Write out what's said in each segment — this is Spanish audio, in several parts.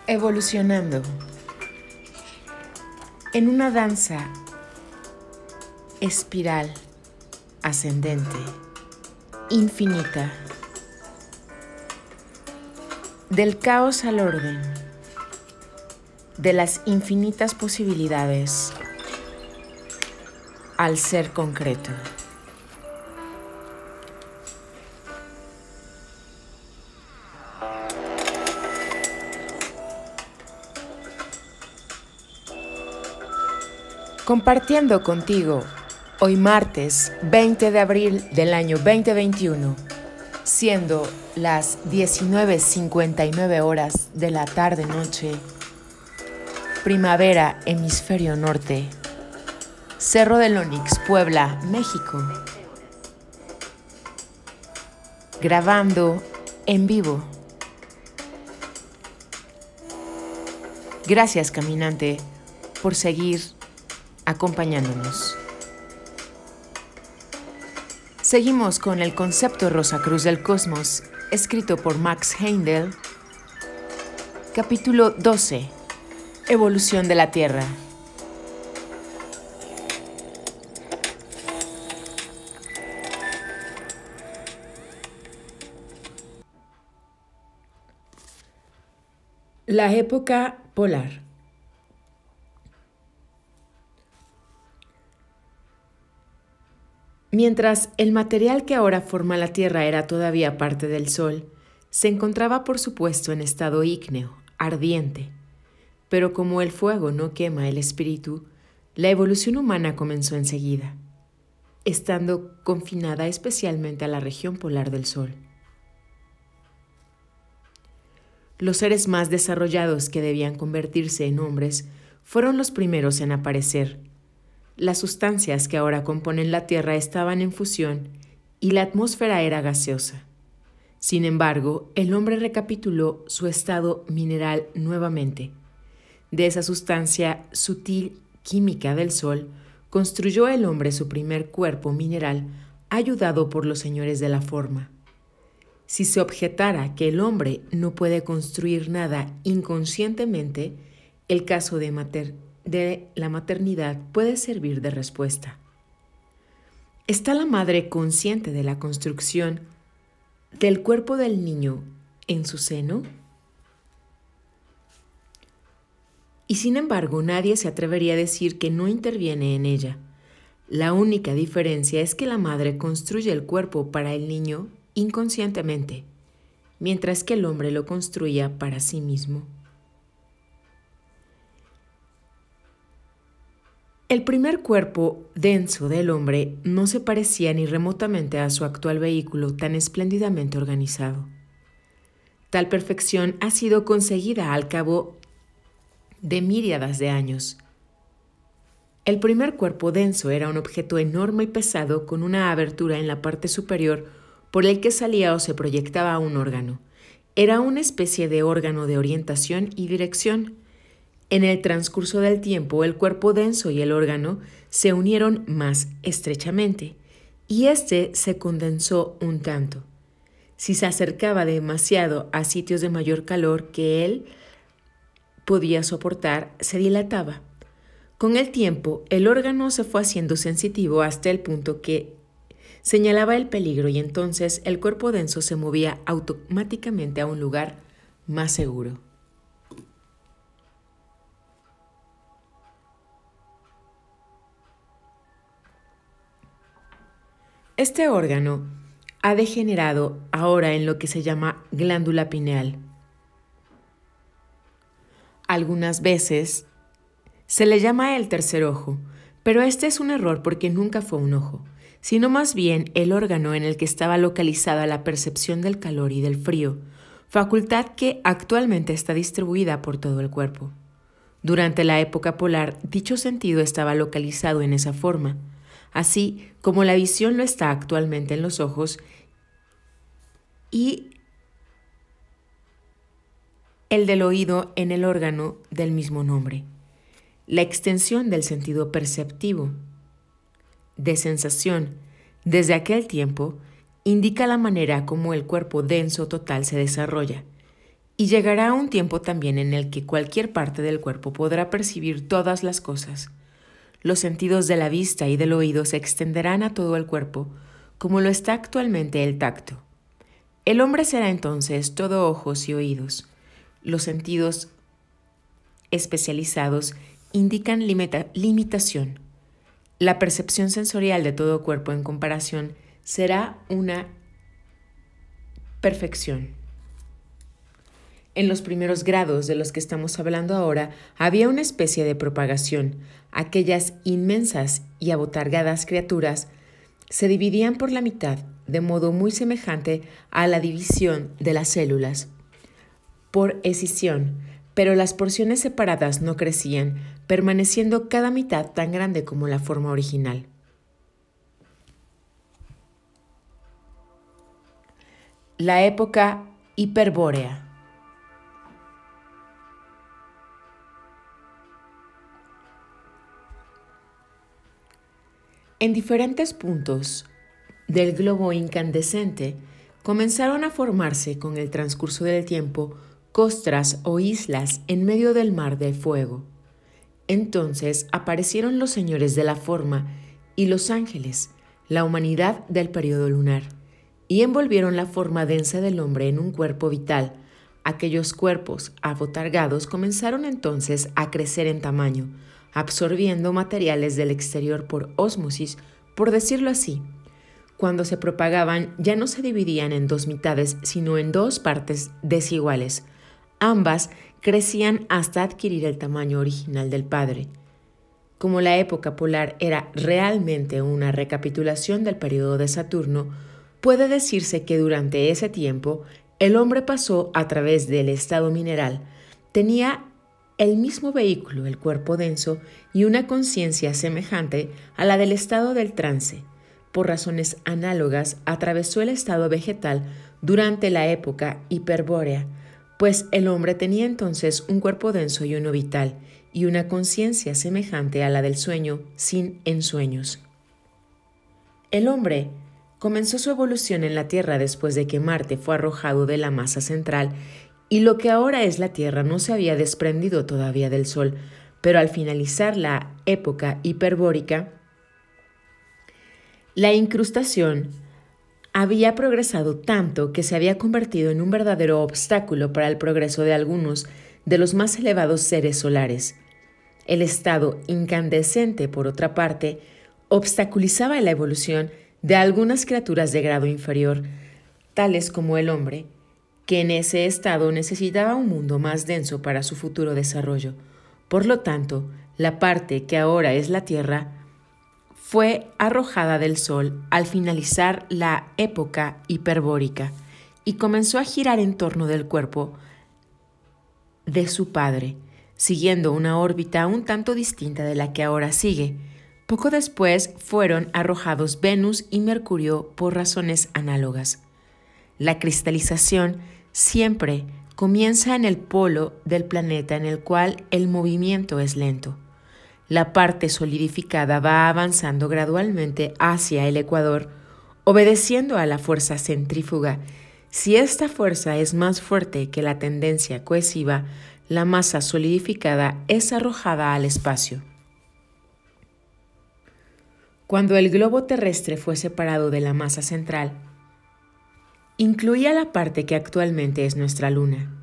Evolucionando en una danza espiral, ascendente, infinita, del caos al orden, de las infinitas posibilidades al ser concreto. Compartiendo contigo hoy martes 20 de abril del año 2021, siendo las 19:59 horas de la tarde-noche, primavera, hemisferio norte, Cerro del Onix, Puebla, México. Grabando en vivo. Gracias, caminante, por seguir acompañándonos. Seguimos con el concepto Rosacruz del Cosmos, escrito por Max Heindel, capítulo 12, Evolución de la Tierra. La época polar. Mientras el material que ahora forma la Tierra era todavía parte del Sol, se encontraba por supuesto en estado ígneo, ardiente. Pero como el fuego no quema el espíritu, la evolución humana comenzó enseguida, estando confinada especialmente a la región polar del Sol. Los seres más desarrollados que debían convertirse en hombres fueron los primeros en aparecer. Las sustancias que ahora componen la Tierra estaban en fusión y la atmósfera era gaseosa. Sin embargo, el hombre recapituló su estado mineral nuevamente. De esa sustancia sutil química del Sol, construyó el hombre su primer cuerpo mineral, ayudado por los señores de la forma. Si se objetara que el hombre no puede construir nada inconscientemente, el caso de la maternidad puede servir de respuesta. ¿Está la madre consciente de la construcción del cuerpo del niño en su seno? Y sin embargo, nadie se atrevería a decir que no interviene en ella. La única diferencia es que la madre construye el cuerpo para el niño inconscientemente, mientras que el hombre lo construía para sí mismo. El primer cuerpo denso del hombre no se parecía ni remotamente a su actual vehículo tan espléndidamente organizado. Tal perfección ha sido conseguida al cabo de miríadas de años. El primer cuerpo denso era un objeto enorme y pesado con una abertura en la parte superior por el que salía o se proyectaba un órgano. Era una especie de órgano de orientación y dirección. En el transcurso del tiempo, el cuerpo denso y el órgano se unieron más estrechamente, y éste se condensó un tanto. Si se acercaba demasiado a sitios de mayor calor que él podía soportar, se dilataba. Con el tiempo, el órgano se fue haciendo sensitivo hasta el punto que señalaba el peligro, y entonces el cuerpo denso se movía automáticamente a un lugar más seguro. Este órgano ha degenerado ahora en lo que se llama glándula pineal. Algunas veces se le llama el tercer ojo, pero este es un error porque nunca fue un ojo, sino más bien el órgano en el que estaba localizada la percepción del calor y del frío, facultad que actualmente está distribuida por todo el cuerpo. Durante la época polar, dicho sentido estaba localizado en esa forma, así como la visión lo está actualmente en los ojos y el del oído en el órgano del mismo nombre. La extensión del sentido perceptivo de sensación desde aquel tiempo indica la manera como el cuerpo denso total se desarrolla, y llegará un tiempo también en el que cualquier parte del cuerpo podrá percibir todas las cosas. Los sentidos de la vista y del oído se extenderán a todo el cuerpo, como lo está actualmente el tacto. El hombre será entonces todo ojos y oídos. Los sentidos especializados indican limitación. La percepción sensorial de todo cuerpo en comparación será una perfección. En los primeros grados de los que estamos hablando ahora, había una especie de propagación. Aquellas inmensas y abotargadas criaturas se dividían por la mitad, de modo muy semejante a la división de las células, por escisión, pero las porciones separadas no crecían, permaneciendo cada mitad tan grande como la forma original. La época hiperbórea. En diferentes puntos del globo incandescente comenzaron a formarse con el transcurso del tiempo costras o islas en medio del mar de fuego. Entonces aparecieron los señores de la forma y los ángeles, la humanidad del período lunar, y envolvieron la forma densa del hombre en un cuerpo vital. Aquellos cuerpos abotargados comenzaron entonces a crecer en tamaño, absorbiendo materiales del exterior por ósmosis, por decirlo así. Cuando se propagaban ya no se dividían en dos mitades, sino en dos partes desiguales. Ambas crecían hasta adquirir el tamaño original del Padre. Como la época polar era realmente una recapitulación del período de Saturno, puede decirse que durante ese tiempo el hombre pasó a través del estado mineral. Tenía el mismo vehículo, el cuerpo denso, y una conciencia semejante a la del estado del trance. Por razones análogas, atravesó el estado vegetal durante la época hiperbórea, pues el hombre tenía entonces un cuerpo denso y uno vital, y una conciencia semejante a la del sueño sin ensueños. El hombre comenzó su evolución en la Tierra después de que Marte fue arrojado de la masa central, y lo que ahora es la Tierra no se había desprendido todavía del Sol, pero al finalizar la época hiperbórica, la incrustación había progresado tanto que se había convertido en un verdadero obstáculo para el progreso de algunos de los más elevados seres solares. El estado incandescente, por otra parte, obstaculizaba la evolución de algunas criaturas de grado inferior, tales como el hombre, que en ese estado necesitaba un mundo más denso para su futuro desarrollo. Por lo tanto, la parte que ahora es la Tierra fue arrojada del Sol al finalizar la época hiperbórica y comenzó a girar en torno del cuerpo de su padre, siguiendo una órbita un tanto distinta de la que ahora sigue. Poco después fueron arrojados Venus y Mercurio por razones análogas. La cristalización siempre comienza en el polo del planeta en el cual el movimiento es lento. La parte solidificada va avanzando gradualmente hacia el ecuador, obedeciendo a la fuerza centrífuga. Si esta fuerza es más fuerte que la tendencia cohesiva, la masa solidificada es arrojada al espacio. Cuando el globo terrestre fue separado de la masa central, incluía la parte que actualmente es nuestra luna.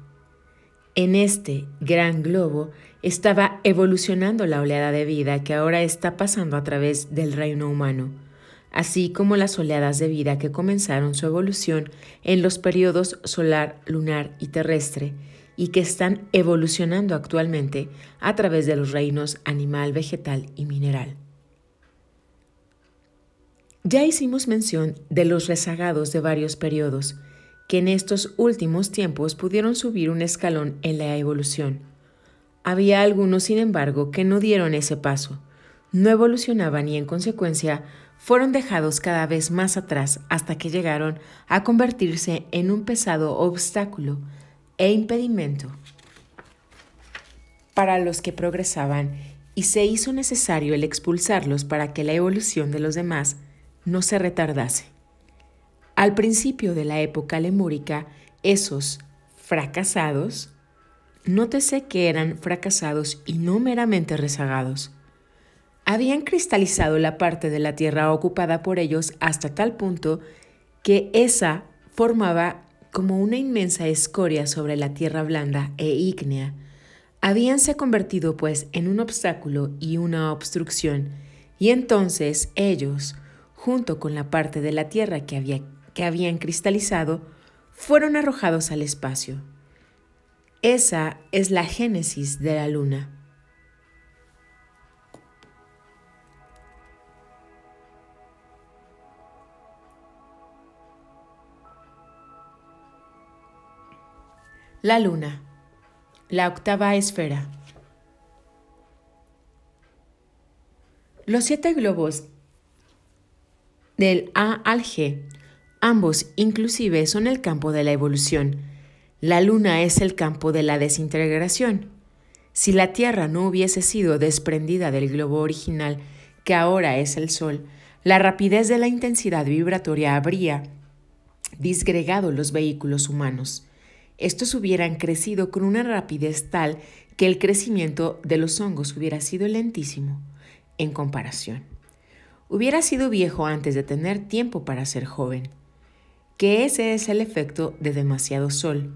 En este gran globo estaba evolucionando la oleada de vida que ahora está pasando a través del reino humano, así como las oleadas de vida que comenzaron su evolución en los periodos solar, lunar y terrestre, y que están evolucionando actualmente a través de los reinos animal, vegetal y mineral. Ya hicimos mención de los rezagados de varios periodos, que en estos últimos tiempos pudieron subir un escalón en la evolución. Había algunos, sin embargo, que no dieron ese paso, no evolucionaban y en consecuencia fueron dejados cada vez más atrás hasta que llegaron a convertirse en un pesado obstáculo e impedimento para los que progresaban y se hizo necesario el expulsarlos para que la evolución de los demás no se retardase. Al principio de la época lemúrica, esos fracasados, nótese que eran fracasados y no meramente rezagados, habían cristalizado la parte de la tierra ocupada por ellos hasta tal punto que esa formaba como una inmensa escoria sobre la tierra blanda e ígnea. Habíanse convertido pues en un obstáculo y una obstrucción, y entonces ellos, junto con la parte de la tierra que habían cristalizado, fueron arrojados al espacio. Esa es la génesis de la luna. La luna, la octava esfera. Los 7 globos del A al G, ambos inclusive son el campo de la evolución. La luna es el campo de la desintegración. Si la Tierra no hubiese sido desprendida del globo original, que ahora es el Sol, la rapidez de la intensidad vibratoria habría disgregado los vehículos humanos. Estos hubieran crecido con una rapidez tal que el crecimiento de los hongos hubiera sido lentísimo en comparación. Hubiera sido viejo antes de tener tiempo para ser joven. Que ese es el efecto de demasiado sol.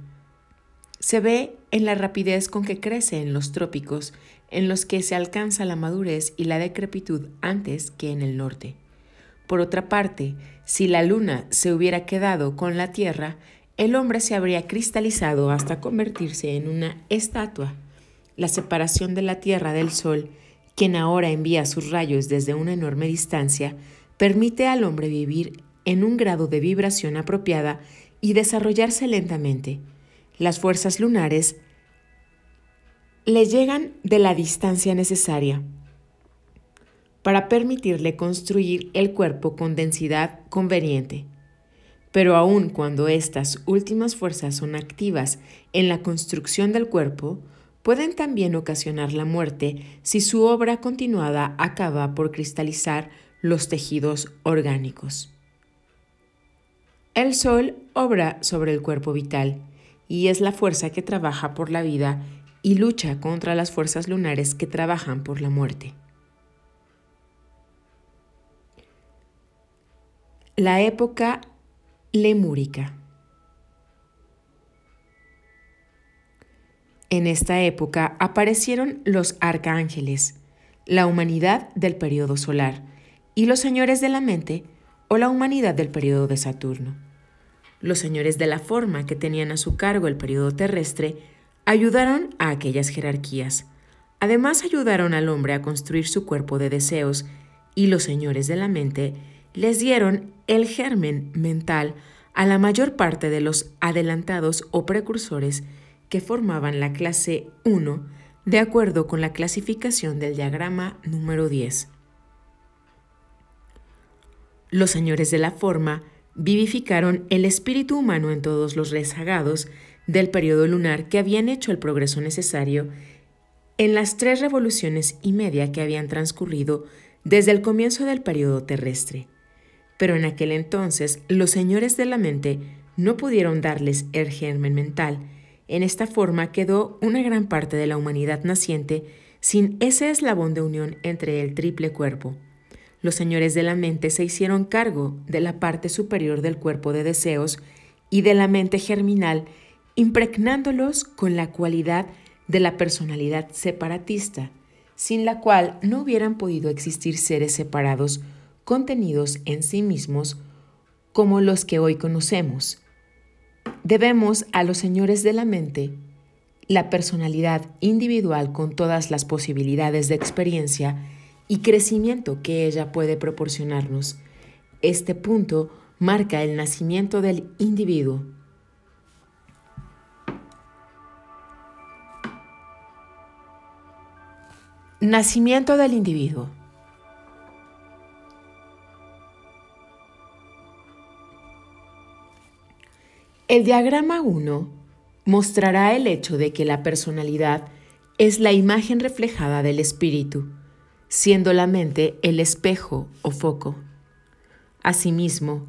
Se ve en la rapidez con que crece en los trópicos, en los que se alcanza la madurez y la decrepitud antes que en el norte. Por otra parte, si la luna se hubiera quedado con la Tierra, el hombre se habría cristalizado hasta convertirse en una estatua. La separación de la Tierra del Sol, quien ahora envía sus rayos desde una enorme distancia, permite al hombre vivir en un grado de vibración apropiada y desarrollarse lentamente. Las fuerzas lunares le llegan de la distancia necesaria para permitirle construir el cuerpo con densidad conveniente. Pero aun cuando estas últimas fuerzas son activas en la construcción del cuerpo, pueden también ocasionar la muerte si su obra continuada acaba por cristalizar los tejidos orgánicos. El Sol obra sobre el cuerpo vital y es la fuerza que trabaja por la vida y lucha contra las fuerzas lunares que trabajan por la muerte. La época lemúrica. En esta época aparecieron los arcángeles, la humanidad del período solar, y los señores de la mente o la humanidad del período de Saturno. Los señores de la forma que tenían a su cargo el período terrestre ayudaron a aquellas jerarquías. Además ayudaron al hombre a construir su cuerpo de deseos y los señores de la mente les dieron el germen mental a la mayor parte de los adelantados o precursores que formaban la clase 1 de acuerdo con la clasificación del diagrama número 10. Los señores de la forma vivificaron el espíritu humano en todos los rezagados del periodo lunar que habían hecho el progreso necesario en las 3 revoluciones y media que habían transcurrido desde el comienzo del periodo terrestre. Pero en aquel entonces los señores de la mente no pudieron darles el germen mental. En esta forma quedó una gran parte de la humanidad naciente sin ese eslabón de unión entre el triple cuerpo. Los señores de la mente se hicieron cargo de la parte superior del cuerpo de deseos y de la mente germinal, impregnándolos con la cualidad de la personalidad separatista, sin la cual no hubieran podido existir seres separados, contenidos en sí mismos, como los que hoy conocemos. Debemos a los señores de la mente la personalidad individual con todas las posibilidades de experiencia y crecimiento que ella puede proporcionarnos. Este punto marca el nacimiento del individuo. Nacimiento del individuo. El diagrama 1 mostrará el hecho de que la personalidad es la imagen reflejada del espíritu, siendo la mente el espejo o foco. Asimismo,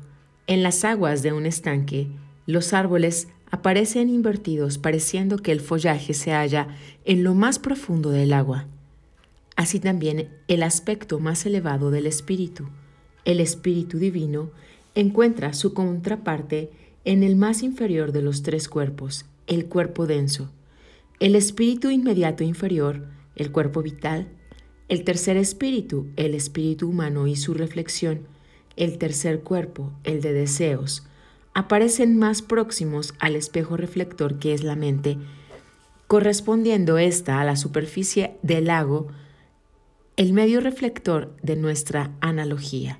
en las aguas de un estanque, los árboles aparecen invertidos pareciendo que el follaje se halla en lo más profundo del agua. Así también el aspecto más elevado del espíritu, el espíritu divino, encuentra su contraparte en el más inferior de los tres cuerpos, el cuerpo denso, el espíritu inmediato inferior, el cuerpo vital, el tercer espíritu, el espíritu humano y su reflexión, el tercer cuerpo, el de deseos, aparecen más próximos al espejo reflector que es la mente, correspondiendo ésta a la superficie del lago, el medio reflector de nuestra analogía.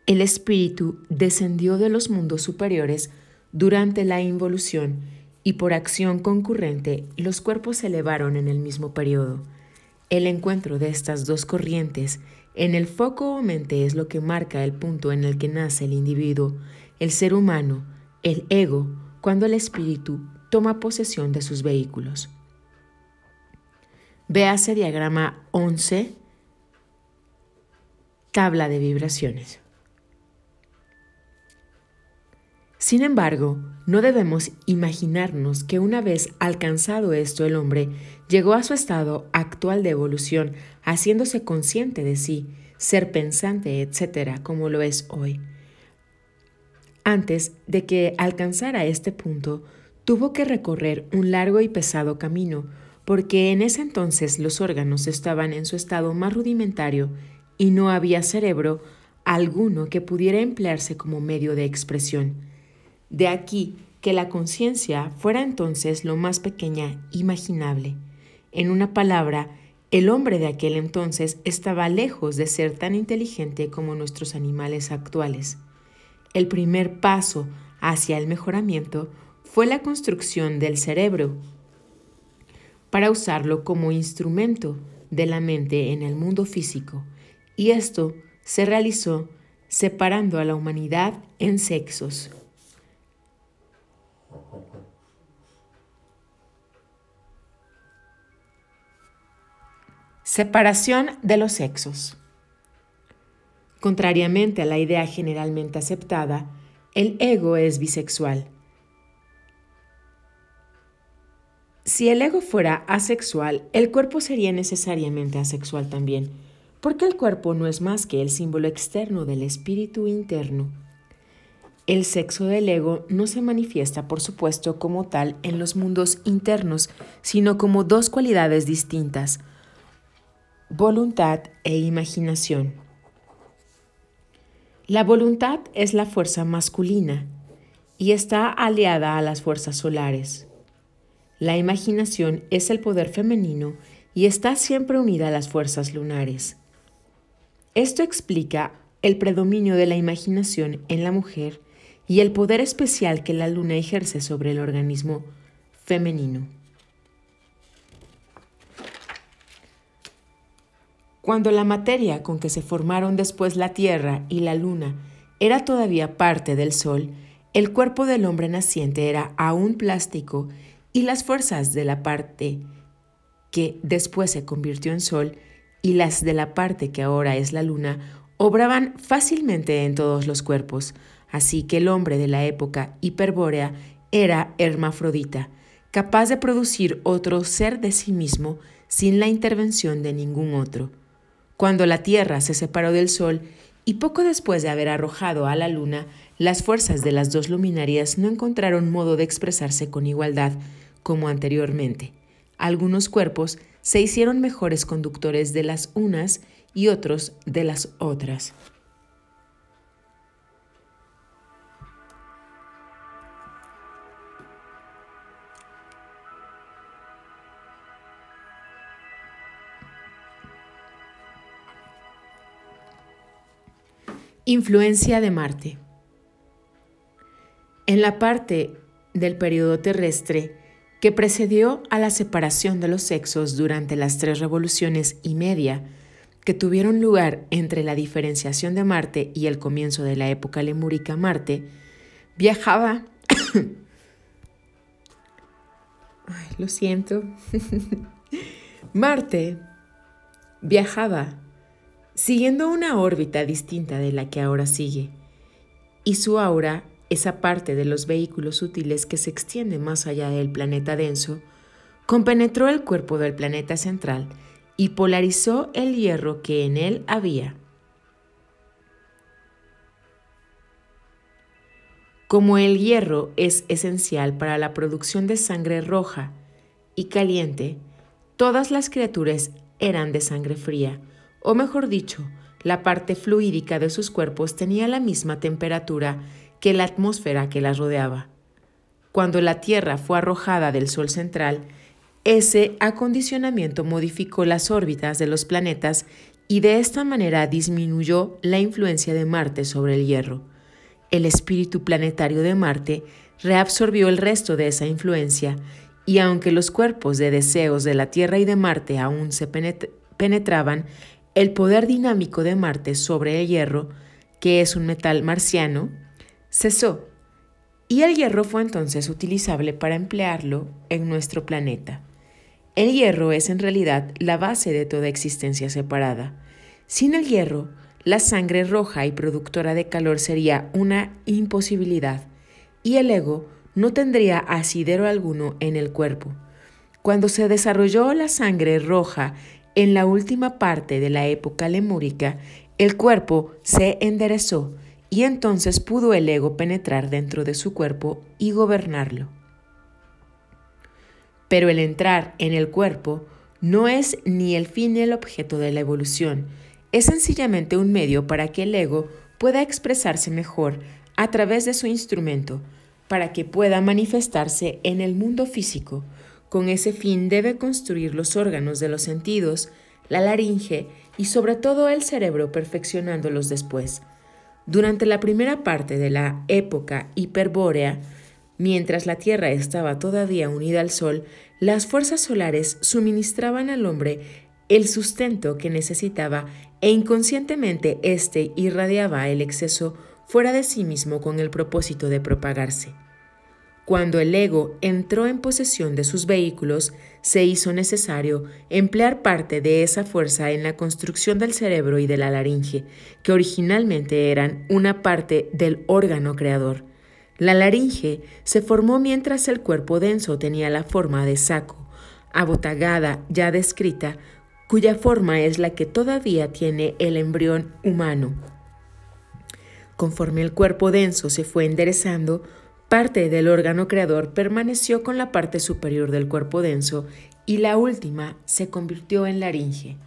El espíritu descendió de los mundos superiores durante la involución y por acción concurrente los cuerpos se elevaron en el mismo periodo. El encuentro de estas dos corrientes en el foco o mente es lo que marca el punto en el que nace el individuo, el ser humano, el ego, cuando el espíritu toma posesión de sus vehículos. Véase diagrama 11, tabla de vibraciones. Sin embargo, no debemos imaginarnos que una vez alcanzado esto el hombre llegó a su estado actual de evolución, haciéndose consciente de sí, ser pensante, etc., como lo es hoy. Antes de que alcanzara este punto, tuvo que recorrer un largo y pesado camino, porque en ese entonces los órganos estaban en su estado más rudimentario y no había cerebro alguno que pudiera emplearse como medio de expresión. De aquí que la conciencia fuera entonces lo más pequeña imaginable. En una palabra, el hombre de aquel entonces estaba lejos de ser tan inteligente como nuestros animales actuales. El primer paso hacia el mejoramiento fue la construcción del cerebro para usarlo como instrumento de la mente en el mundo físico, y esto se realizó separando a la humanidad en sexos. Separación de los sexos. Contrariamente a la idea generalmente aceptada, el ego es bisexual. Si el ego fuera asexual, el cuerpo sería necesariamente asexual también, porque el cuerpo no es más que el símbolo externo del espíritu interno. El sexo del ego no se manifiesta, por supuesto, como tal en los mundos internos, sino como dos cualidades distintas: voluntad e imaginación. La voluntad es la fuerza masculina y está aliada a las fuerzas solares. La imaginación es el poder femenino y está siempre unida a las fuerzas lunares. Esto explica el predominio de la imaginación en la mujer y el poder especial que la luna ejerce sobre el organismo femenino. Cuando la materia con que se formaron después la Tierra y la Luna era todavía parte del Sol, el cuerpo del hombre naciente era aún plástico y las fuerzas de la parte que después se convirtió en Sol y las de la parte que ahora es la Luna obraban fácilmente en todos los cuerpos, así que el hombre de la época hiperbórea era hermafrodita, capaz de producir otro ser de sí mismo sin la intervención de ningún otro. Cuando la Tierra se separó del Sol y poco después de haber arrojado a la Luna, las fuerzas de las dos luminarias no encontraron modo de expresarse con igualdad como anteriormente. Algunos cuerpos se hicieron mejores conductores de las unas y otros de las otras. Influencia de Marte. En la parte del período terrestre que precedió a la separación de los sexos durante las 3 revoluciones y media que tuvieron lugar entre la diferenciación de Marte y el comienzo de la época lemúrica, Marte viajaba Ay, lo siento. Marte viajaba siguiendo una órbita distinta de la que ahora sigue, y su aura, esa parte de los vehículos útiles que se extiende más allá del planeta denso, compenetró el cuerpo del planeta central y polarizó el hierro que en él había. Como el hierro es esencial para la producción de sangre roja y caliente, todas las criaturas eran de sangre fría, o mejor dicho, la parte fluídica de sus cuerpos tenía la misma temperatura que la atmósfera que las rodeaba. Cuando la Tierra fue arrojada del Sol central, ese acondicionamiento modificó las órbitas de los planetas y de esta manera disminuyó la influencia de Marte sobre el hierro. El espíritu planetario de Marte reabsorbió el resto de esa influencia, y aunque los cuerpos de deseos de la Tierra y de Marte aún se penetraban, el poder dinámico de Marte sobre el hierro, que es un metal marciano, cesó, y el hierro fue entonces utilizable para emplearlo en nuestro planeta. El hierro es en realidad la base de toda existencia separada. Sin el hierro, la sangre roja y productora de calor sería una imposibilidad, y el ego no tendría asidero alguno en el cuerpo. Cuando se desarrolló la sangre roja en la última parte de la época lemúrica, el cuerpo se enderezó y entonces pudo el ego penetrar dentro de su cuerpo y gobernarlo. Pero el entrar en el cuerpo no es ni el fin ni el objeto de la evolución, es sencillamente un medio para que el ego pueda expresarse mejor a través de su instrumento, para que pueda manifestarse en el mundo físico. Con ese fin debe construir los órganos de los sentidos, la laringe y sobre todo el cerebro, perfeccionándolos después. Durante la primera parte de la época hiperbórea, mientras la Tierra estaba todavía unida al Sol, las fuerzas solares suministraban al hombre el sustento que necesitaba e inconscientemente éste irradiaba el exceso fuera de sí mismo con el propósito de propagarse. Cuando el ego entró en posesión de sus vehículos, se hizo necesario emplear parte de esa fuerza en la construcción del cerebro y de la laringe, que originalmente eran una parte del órgano creador. La laringe se formó mientras el cuerpo denso tenía la forma de saco, abotagada ya descrita, cuya forma es la que todavía tiene el embrión humano. Conforme el cuerpo denso se fue enderezando, parte del órgano creador permaneció con la parte superior del cuerpo denso y la última se convirtió en laringe.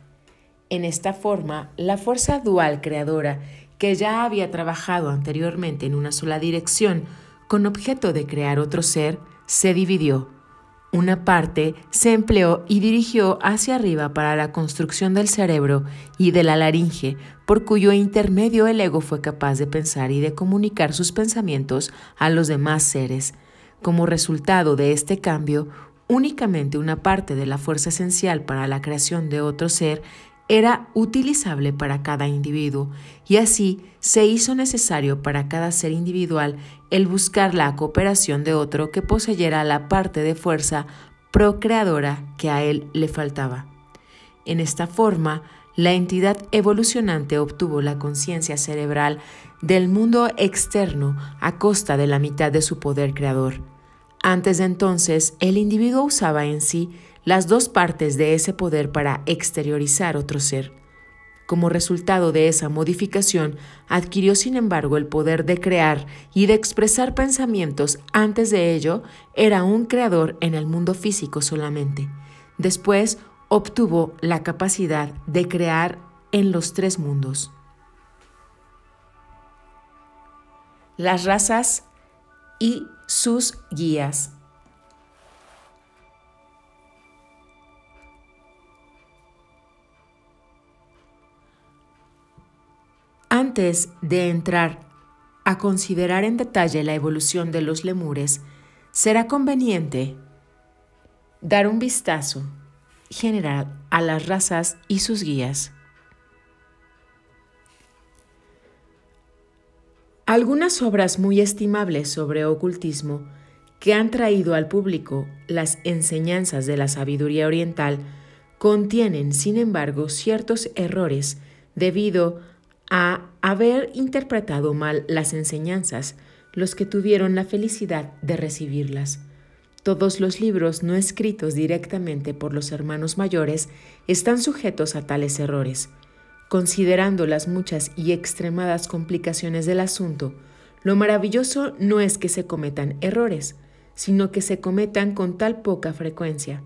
En esta forma, la fuerza dual creadora, que ya había trabajado anteriormente en una sola dirección con objeto de crear otro ser, se dividió. Una parte se empleó y dirigió hacia arriba para la construcción del cerebro y de la laringe, por cuyo intermedio el ego fue capaz de pensar y de comunicar sus pensamientos a los demás seres. Como resultado de este cambio, únicamente una parte de la fuerza esencial para la creación de otro ser era utilizable para cada individuo, y así se hizo necesario para cada ser individual el buscar la cooperación de otro que poseyera la parte de fuerza procreadora que a él le faltaba. En esta forma, la entidad evolucionante obtuvo la conciencia cerebral del mundo externo a costa de la mitad de su poder creador. Antes de entonces, el individuo usaba en sí las dos partes de ese poder para exteriorizar otro ser. Como resultado de esa modificación, adquirió sin embargo el poder de crear y de expresar pensamientos. Antes de ello, era un creador en el mundo físico solamente. Después, obtuvo la capacidad de crear en los tres mundos. Las razas y sus guías. Antes de entrar a considerar en detalle la evolución de los lemures, será conveniente dar un vistazo general a las razas y sus guías. Algunas obras muy estimables sobre ocultismo que han traído al público las enseñanzas de la sabiduría oriental contienen, sin embargo, ciertos errores debido a haber interpretado mal las enseñanzas los que tuvieron la felicidad de recibirlas. Todos los libros no escritos directamente por los hermanos mayores están sujetos a tales errores. Considerando las muchas y extremadas complicaciones del asunto, lo maravilloso no es que se cometan errores, sino que se cometan con tal poca frecuencia.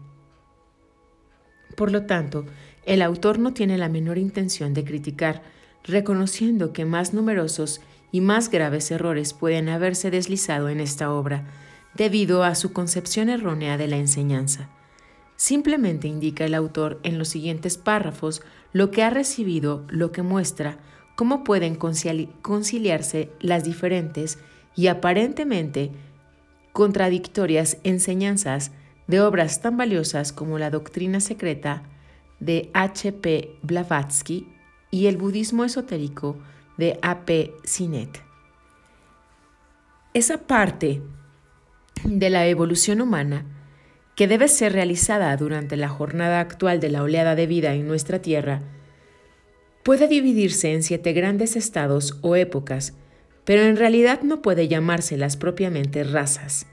Por lo tanto, el autor no tiene la menor intención de criticar, reconociendo que más numerosos y más graves errores pueden haberse deslizado en esta obra, debido a su concepción errónea de la enseñanza. Simplemente indica el autor en los siguientes párrafos lo que ha recibido, lo que muestra cómo pueden conciliarse las diferentes y aparentemente contradictorias enseñanzas de obras tan valiosas como la Doctrina Secreta de H. P. Blavatsky y el Budismo Esotérico de A. P. Sinet. Esa parte de la evolución humana que debe ser realizada durante la jornada actual de la oleada de vida en nuestra Tierra puede dividirse en 7 grandes estados o épocas, pero en realidad no puede llamárselas propiamente razas.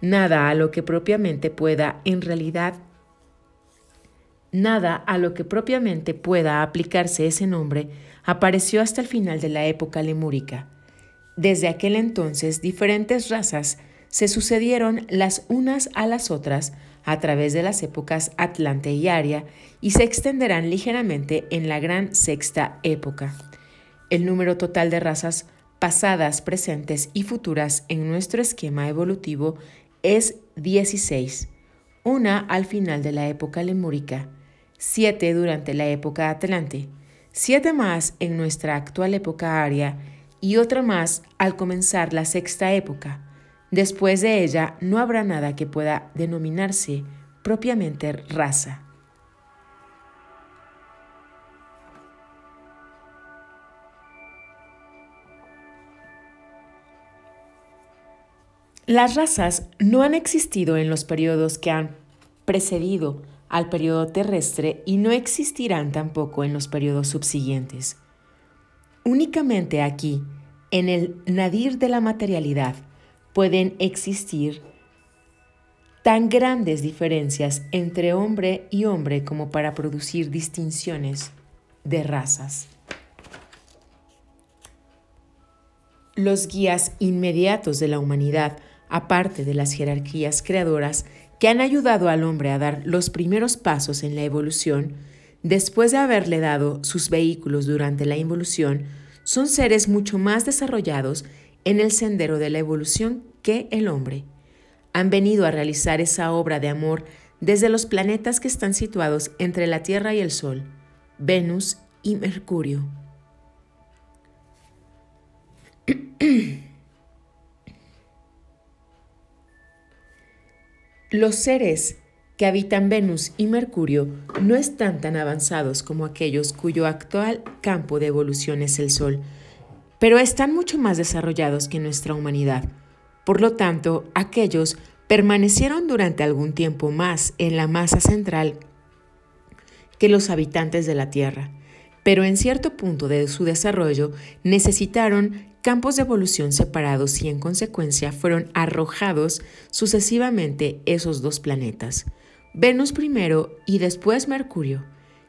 Nada a lo que propiamente pueda aplicarse ese nombre apareció hasta el final de la época lemúrica. Desde aquel entonces, diferentes razas se sucedieron las unas a las otras a través de las épocas Atlante y Aria y se extenderán ligeramente en la gran sexta época. El número total de razas pasadas, presentes y futuras en nuestro esquema evolutivo es 16, una al final de la época lemúrica, 7 durante la época Atlante, 7 más en nuestra actual época Aria y otra más al comenzar la sexta época. Después de ella no habrá nada que pueda denominarse propiamente raza. Las razas no han existido en los periodos que han precedido al periodo terrestre y no existirán tampoco en los periodos subsiguientes. Únicamente aquí, en el nadir de la materialidad, pueden existir tan grandes diferencias entre hombre y hombre como para producir distinciones de razas. Los guías inmediatos de la humanidad, aparte de las jerarquías creadoras que han ayudado al hombre a dar los primeros pasos en la evolución, después de haberle dado sus vehículos durante la involución, son seres mucho más desarrollados en el sendero de la evolución que el hombre. Han venido a realizar esa obra de amor desde los planetas que están situados entre la Tierra y el Sol, Venus y Mercurio. Los seres que habitan Venus y Mercurio no están tan avanzados como aquellos cuyo actual campo de evolución es el Sol, pero están mucho más desarrollados que nuestra humanidad. Por lo tanto, aquellos permanecieron durante algún tiempo más en la masa central que los habitantes de la Tierra, pero en cierto punto de su desarrollo necesitaron campos de evolución separados y en consecuencia fueron arrojados sucesivamente esos 2 planetas, Venus primero y después Mercurio,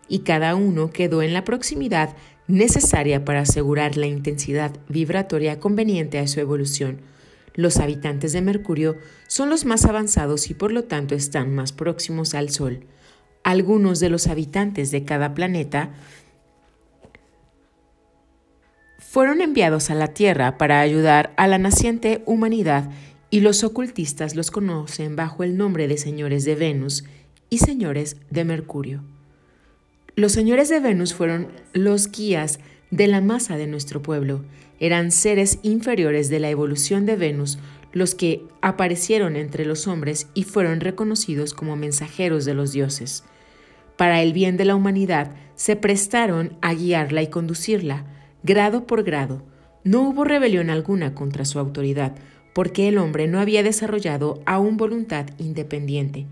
y cada uno quedó en la proximidad necesaria para asegurar la intensidad vibratoria conveniente a su evolución. Los habitantes de Mercurio son los más avanzados y por lo tanto están más próximos al Sol. Algunos de los habitantes de cada planeta fueron enviados a la Tierra para ayudar a la naciente humanidad y los ocultistas los conocen bajo el nombre de señores de Venus y señores de Mercurio. Los señores de Venus fueron los guías de la masa de nuestro pueblo. Eran seres inferiores de la evolución de Venus los que aparecieron entre los hombres y fueron reconocidos como mensajeros de los dioses. Para el bien de la humanidad, se prestaron a guiarla y conducirla, grado por grado. No hubo rebelión alguna contra su autoridad, porque el hombre no había desarrollado aún voluntad independiente,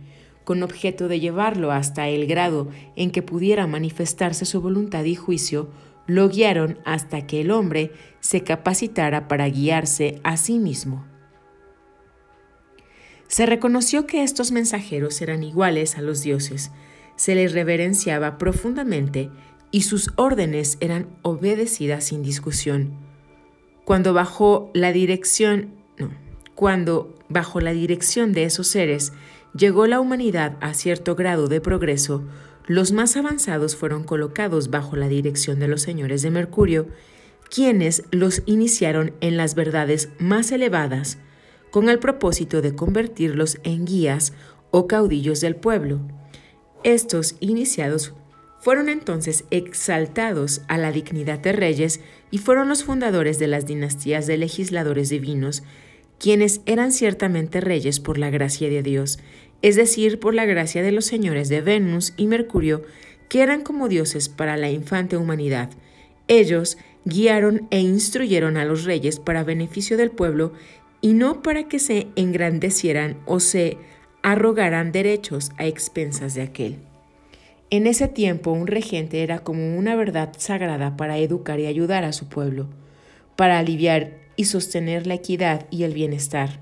con objeto de llevarlo hasta el grado en que pudiera manifestarse su voluntad y juicio. Lo guiaron hasta que el hombre se capacitara para guiarse a sí mismo. Se reconoció que estos mensajeros eran iguales a los dioses, se les reverenciaba profundamente y sus órdenes eran obedecidas sin discusión. Cuando bajo la dirección de esos seres llegó la humanidad a cierto grado de progreso, los más avanzados fueron colocados bajo la dirección de los señores de Mercurio, quienes los iniciaron en las verdades más elevadas, con el propósito de convertirlos en guías o caudillos del pueblo. Estos iniciados fueron entonces exaltados a la dignidad de reyes y fueron los fundadores de las dinastías de legisladores divinos, quienes eran ciertamente reyes por la gracia de Dios, es decir, por la gracia de los señores de Venus y Mercurio, que eran como dioses para la infante humanidad. Ellos guiaron e instruyeron a los reyes para beneficio del pueblo y no para que se engrandecieran o se arrogaran derechos a expensas de aquel. En ese tiempo, un regente era como una verdad sagrada para educar y ayudar a su pueblo, para aliviar y sostener la equidad y el bienestar.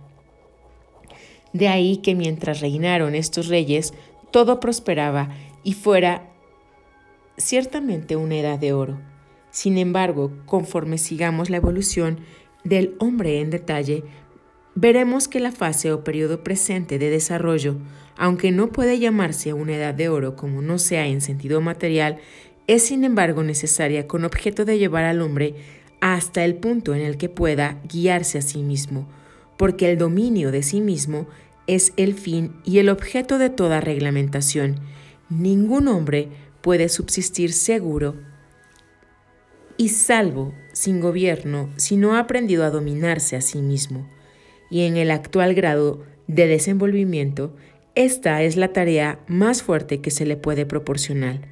De ahí que mientras reinaron estos reyes, todo prosperaba y fuera ciertamente una edad de oro. Sin embargo, conforme sigamos la evolución del hombre en detalle, veremos que la fase o periodo presente de desarrollo, aunque no puede llamarse una edad de oro como no sea en sentido material, es sin embargo necesaria con objeto de llevar al hombre hasta el punto en el que pueda guiarse a sí mismo, porque el dominio de sí mismo es el fin y el objeto de toda reglamentación. Ningún hombre puede subsistir seguro y salvo sin gobierno si no ha aprendido a dominarse a sí mismo. Y en el actual grado de desenvolvimiento, esta es la tarea más fuerte que se le puede proporcionar.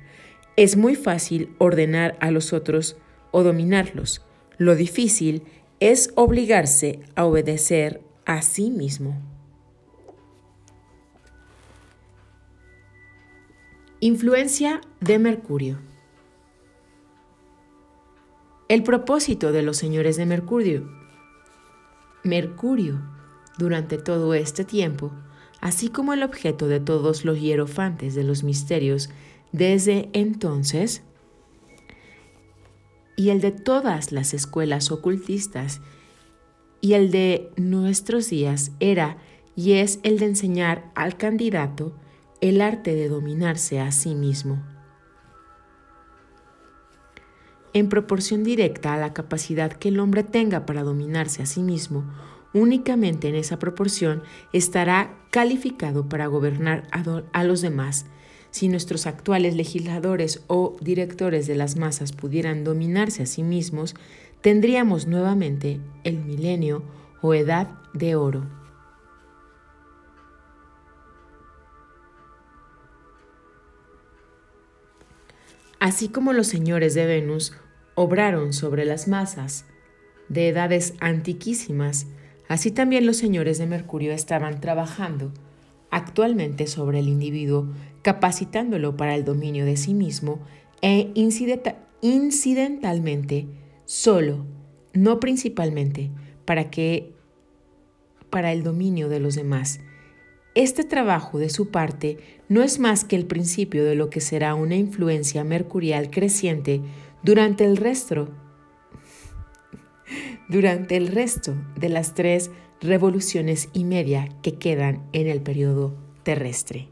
Es muy fácil ordenar a los otros o dominarlos. Lo difícil es obligarse a obedecer a sí mismo. Influencia de Mercurio. El propósito de los señores de Mercurio, durante todo este tiempo, así como el objeto de todos los hierofantes de los misterios desde entonces, y el de todas las escuelas ocultistas, y el de nuestros días era y es el de enseñar al candidato el arte de dominarse a sí mismo, en proporción directa a la capacidad que el hombre tenga para dominarse a sí mismo. Únicamente en esa proporción estará calificado para gobernar a los demás. Si nuestros actuales legisladores o directores de las masas pudieran dominarse a sí mismos, tendríamos nuevamente el milenio o edad de oro. Así como los señores de Venus obraron sobre las masas de edades antiquísimas, así también los señores de Mercurio estaban trabajando actualmente sobre el individuo, capacitándolo para el dominio de sí mismo e incidentalmente, solo, no principalmente, para el dominio de los demás. Este trabajo de su parte no es más que el principio de lo que será una influencia mercurial creciente durante el resto de las 3 revoluciones y media que quedan en el periodo terrestre.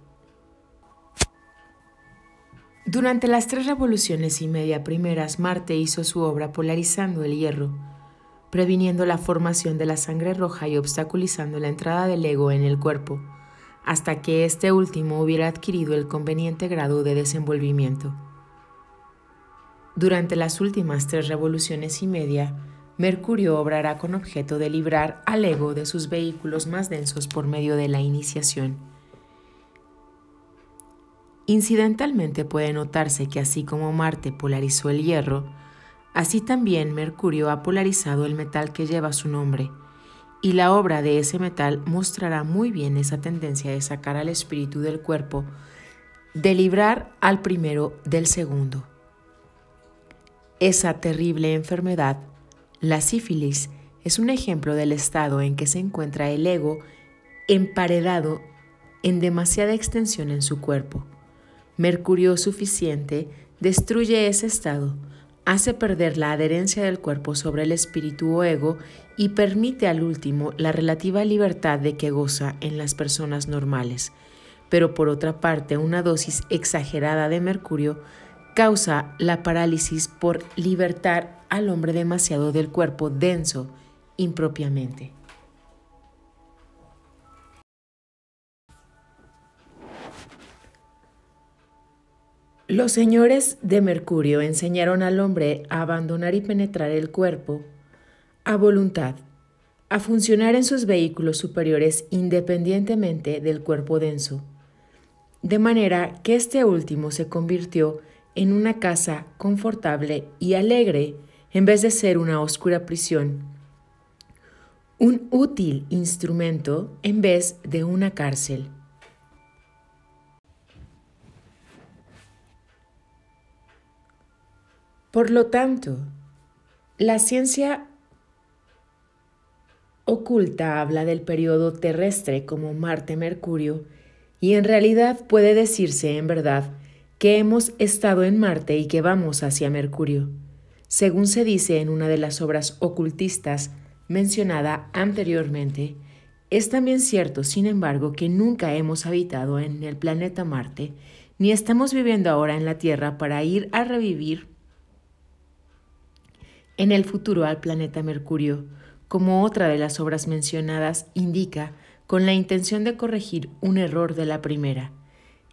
Durante las 3 revoluciones y media primeras, Marte hizo su obra polarizando el hierro, previniendo la formación de la sangre roja y obstaculizando la entrada del ego en el cuerpo, hasta que este último hubiera adquirido el conveniente grado de desenvolvimiento. Durante las últimas 3 revoluciones y media, Mercurio obrará con objeto de librar al ego de sus vehículos más densos por medio de la iniciación. Incidentalmente puede notarse que así como Marte polarizó el hierro, así también Mercurio ha polarizado el metal que lleva su nombre, y la obra de ese metal mostrará muy bien esa tendencia de sacar al espíritu del cuerpo, de librar al primero del segundo. Esa terrible enfermedad, la sífilis, es un ejemplo del estado en que se encuentra el ego emparedado en demasiada extensión en su cuerpo. Mercurio suficiente destruye ese estado, hace perder la adherencia del cuerpo sobre el espíritu o ego y permite al último la relativa libertad de que goza en las personas normales. Pero por otra parte, una dosis exagerada de mercurio causa la parálisis por libertar al hombre demasiado del cuerpo denso impropiamente. Los señores de Mercurio enseñaron al hombre a abandonar y penetrar el cuerpo a voluntad, a funcionar en sus vehículos superiores independientemente del cuerpo denso, de manera que este último se convirtió en una casa confortable y alegre en vez de ser una oscura prisión, un útil instrumento en vez de una cárcel. Por lo tanto, la ciencia oculta habla del periodo terrestre como Marte-Mercurio y en realidad puede decirse en verdad que hemos estado en Marte y que vamos hacia Mercurio, según se dice en una de las obras ocultistas mencionada anteriormente. Es también cierto, sin embargo, que nunca hemos habitado en el planeta Marte, ni estamos viviendo ahora en la Tierra para ir a revivir en el futuro al planeta Mercurio, como otra de las obras mencionadas indica, con la intención de corregir un error de la primera.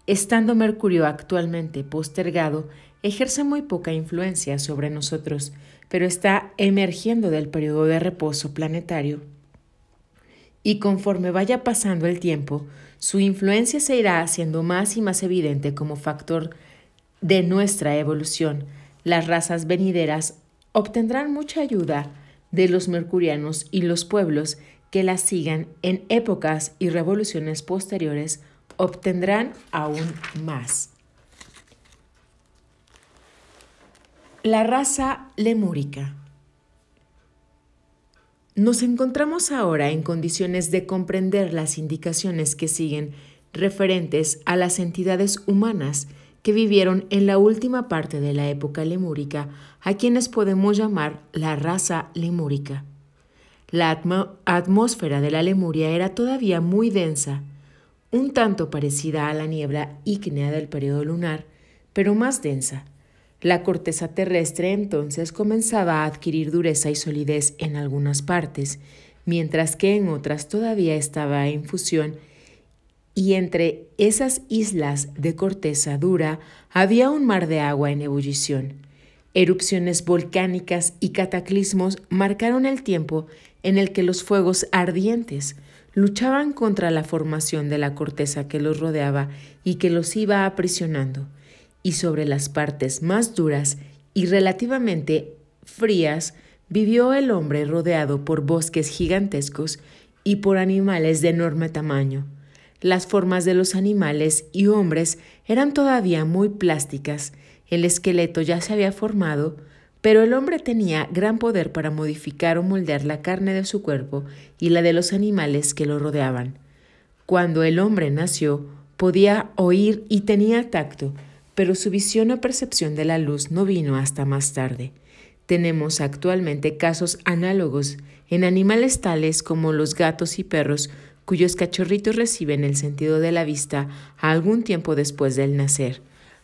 Estando Mercurio actualmente postergado, ejerce muy poca influencia sobre nosotros, pero está emergiendo del periodo de reposo planetario. Y conforme vaya pasando el tiempo, su influencia se irá haciendo más y más evidente como factor de nuestra evolución. Las razas venideras obtendrán mucha ayuda de los mercurianos y los pueblos que las sigan en épocas y revoluciones posteriores obtendrán aún más. La raza lemúrica. Nos encontramos ahora en condiciones de comprender las indicaciones que siguen referentes a las entidades humanas que vivieron en la última parte de la época lemúrica, a quienes podemos llamar la raza lemúrica. La atmósfera de la Lemuria era todavía muy densa, un tanto parecida a la niebla ígnea del periodo lunar, pero más densa. La corteza terrestre entonces comenzaba a adquirir dureza y solidez en algunas partes, mientras que en otras todavía estaba en fusión, y entre esas islas de corteza dura había un mar de agua en ebullición. Erupciones volcánicas y cataclismos marcaron el tiempo en el que los fuegos ardientes luchaban contra la formación de la corteza que los rodeaba y que los iba aprisionando, y sobre las partes más duras y relativamente frías vivió el hombre rodeado por bosques gigantescos y por animales de enorme tamaño. Las formas de los animales y hombres eran todavía muy plásticas, el esqueleto ya se había formado, pero el hombre tenía gran poder para modificar o moldear la carne de su cuerpo y la de los animales que lo rodeaban. Cuando el hombre nació, podía oír y tenía tacto, pero su visión o percepción de la luz no vino hasta más tarde. Tenemos actualmente casos análogos en animales tales como los gatos y perros, cuyos cachorritos reciben el sentido de la vista a algún tiempo después del nacer.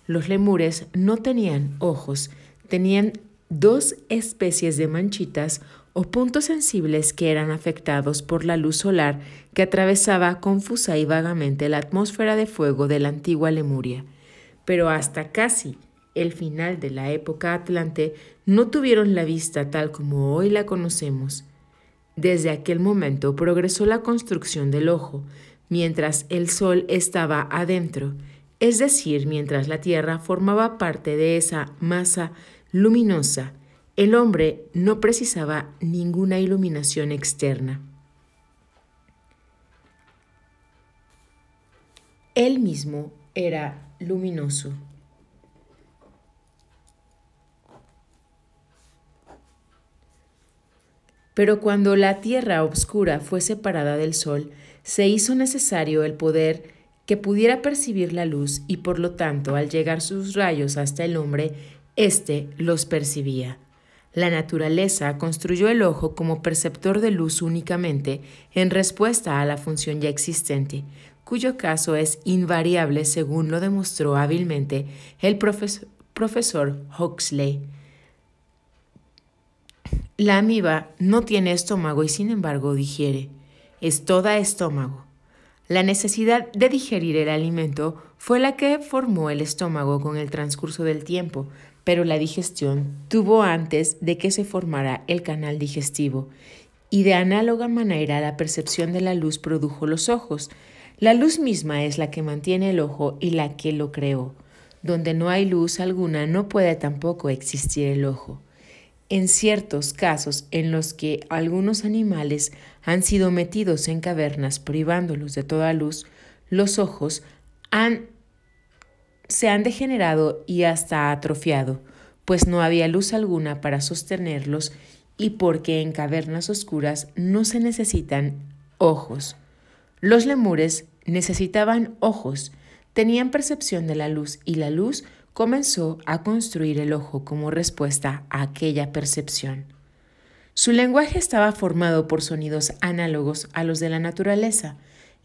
Los lemures no tenían ojos, tenían dos especies de manchitas o puntos sensibles que eran afectados por la luz solar que atravesaba confusa y vagamente la atmósfera de fuego de la antigua Lemuria. Pero hasta casi el final de la época Atlante no tuvieron la vista tal como hoy la conocemos. Desde aquel momento progresó la construcción del ojo, mientras el sol estaba adentro, es decir, mientras la Tierra formaba parte de esa masa luminosa. El hombre no precisaba ninguna iluminación externa. él mismo era luminoso. Pero cuando la tierra oscura fue separada del sol, se hizo necesario el poder que pudiera percibir la luz y por lo tanto, al llegar sus rayos hasta el hombre, éste los percibía. La naturaleza construyó el ojo como perceptor de luz únicamente en respuesta a la función ya existente, cuyo caso es invariable según lo demostró hábilmente el profesor Huxley. La amiba no tiene estómago y sin embargo digiere. Es toda estómago. La necesidad de digerir el alimento fue la que formó el estómago con el transcurso del tiempo, pero la digestión tuvo antes de que se formara el canal digestivo, y de análoga manera la percepción de la luz produjo los ojos. La luz misma es la que mantiene el ojo y la que lo creó. Donde no hay luz alguna no puede tampoco existir el ojo. En ciertos casos en los que algunos animales han sido metidos en cavernas privándolos de toda luz, los ojos se han degenerado y hasta atrofiado, pues no había luz alguna para sostenerlos y porque en cavernas oscuras no se necesitan ojos. Los lemures necesitaban ojos, tenían percepción de la luz y la luz comenzó a construir el ojo como respuesta a aquella percepción. Su lenguaje estaba formado por sonidos análogos a los de la naturaleza,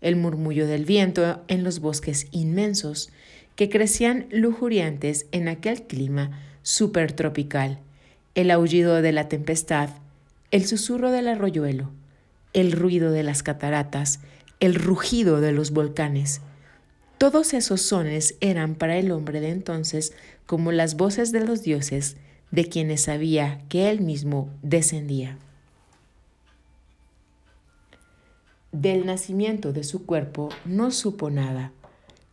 el murmullo del viento en los bosques inmensos, que crecían lujuriantes en aquel clima supertropical, el aullido de la tempestad, el susurro del arroyuelo, el ruido de las cataratas, el rugido de los volcanes. Todos esos sones eran para el hombre de entonces como las voces de los dioses, de quienes sabía que él mismo descendía. Del nacimiento de su cuerpo no supo nada.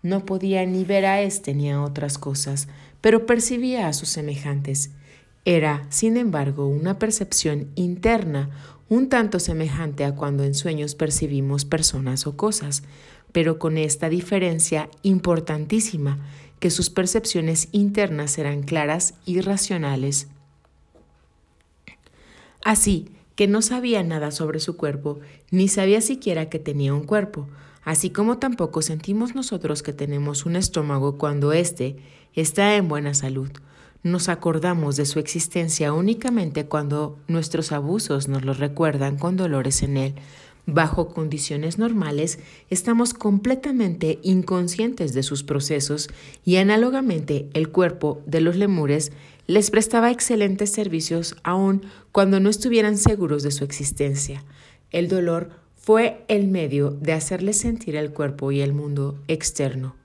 No podía ni ver a éste ni a otras cosas, pero percibía a sus semejantes. Era, sin embargo, una percepción interna, un tanto semejante a cuando en sueños percibimos personas o cosas, pero con esta diferencia importantísima, que sus percepciones internas eran claras y racionales. Así que no sabía nada sobre su cuerpo, ni sabía siquiera que tenía un cuerpo, así como tampoco sentimos nosotros que tenemos un estómago cuando éste está en buena salud. Nos acordamos de su existencia únicamente cuando nuestros abusos nos lo recuerdan con dolores en él. Bajo condiciones normales, estamos completamente inconscientes de sus procesos y análogamente el cuerpo de los lemures les prestaba excelentes servicios aun cuando no estuvieran seguros de su existencia. El dolor fue el medio de hacerles sentir el cuerpo y el mundo externo.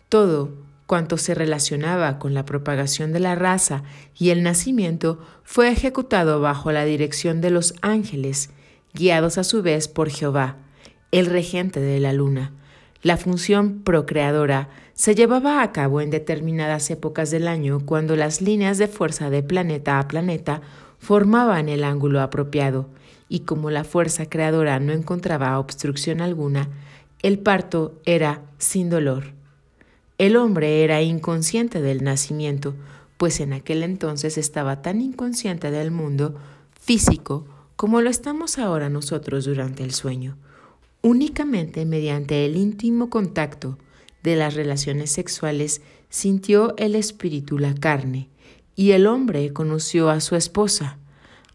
Todo cuanto se relacionaba con la propagación de la raza y el nacimiento fue ejecutado bajo la dirección de los ángeles, guiados a su vez por Jehová, el regente de la luna. La función procreadora se llevaba a cabo en determinadas épocas del año cuando las líneas de fuerza de planeta a planeta formaban el ángulo apropiado, y como la fuerza creadora no encontraba obstrucción alguna, el parto era sin dolor. El hombre era inconsciente del nacimiento, pues en aquel entonces estaba tan inconsciente del mundo físico como lo estamos ahora nosotros durante el sueño. Únicamente mediante el íntimo contacto de las relaciones sexuales sintió el espíritu la carne, y el hombre conoció a su esposa.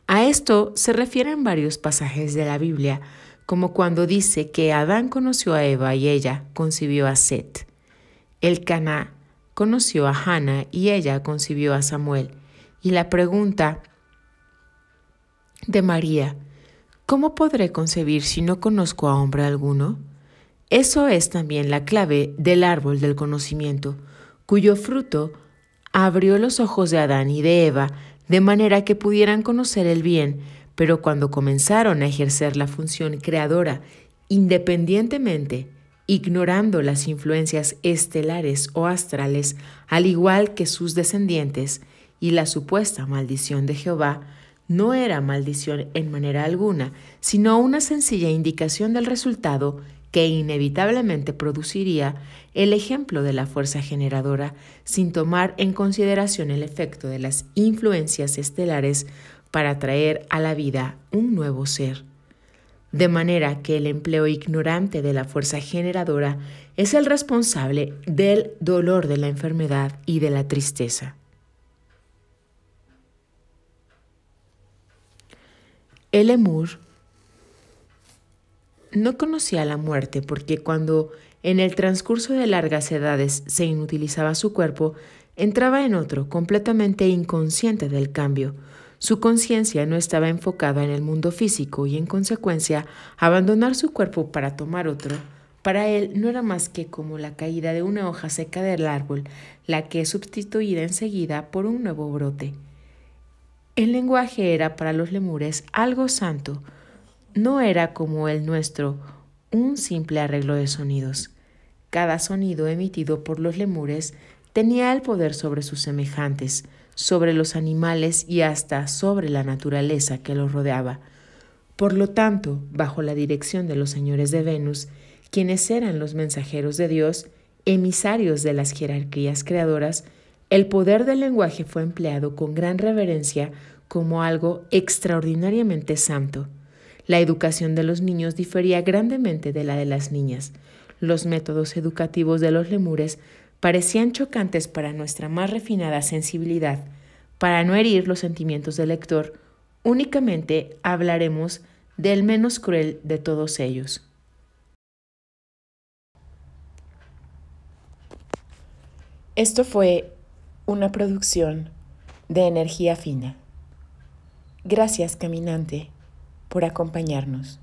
A esto se refieren varios pasajes de la Biblia, como cuando dice que Adán conoció a Eva y ella concibió a Set. Elcaná conoció a Hannah y ella concibió a Samuel. Y la pregunta de María, ¿cómo podré concebir si no conozco a hombre alguno? Eso es también la clave del árbol del conocimiento, cuyo fruto abrió los ojos de Adán y de Eva de manera que pudieran conocer el bien, pero cuando comenzaron a ejercer la función creadora independientemente, ignorando las influencias estelares o astrales, al igual que sus descendientes, y la supuesta maldición de Jehová, no era maldición en manera alguna, sino una sencilla indicación del resultado que inevitablemente produciría el ejemplo de la fuerza generadora sin tomar en consideración el efecto de las influencias estelares para traer a la vida un nuevo ser. De manera que el empleo ignorante de la fuerza generadora es el responsable del dolor de la enfermedad y de la tristeza. El lemur no conocía la muerte porque cuando en el transcurso de largas edades se inutilizaba su cuerpo, entraba en otro completamente inconsciente del cambio. Su conciencia no estaba enfocada en el mundo físico y en consecuencia abandonar su cuerpo para tomar otro, para él no era más que como la caída de una hoja seca del árbol, la que es sustituida enseguida por un nuevo brote. El lenguaje era para los lemures algo santo. No era como el nuestro, un simple arreglo de sonidos. Cada sonido emitido por los lemures tenía el poder sobre sus semejantes, sobre los animales y hasta sobre la naturaleza que los rodeaba. Por lo tanto, bajo la dirección de los señores de Venus, quienes eran los mensajeros de Dios, emisarios de las jerarquías creadoras, el poder del lenguaje fue empleado con gran reverencia como algo extraordinariamente santo. La educación de los niños difería grandemente de la de las niñas. Los métodos educativos de los lemures parecían chocantes para nuestra más refinada sensibilidad. Para no herir los sentimientos del lector, únicamente hablaremos del menos cruel de todos ellos. Esto fue una producción de Energía Fina. Gracias, caminante, por acompañarnos.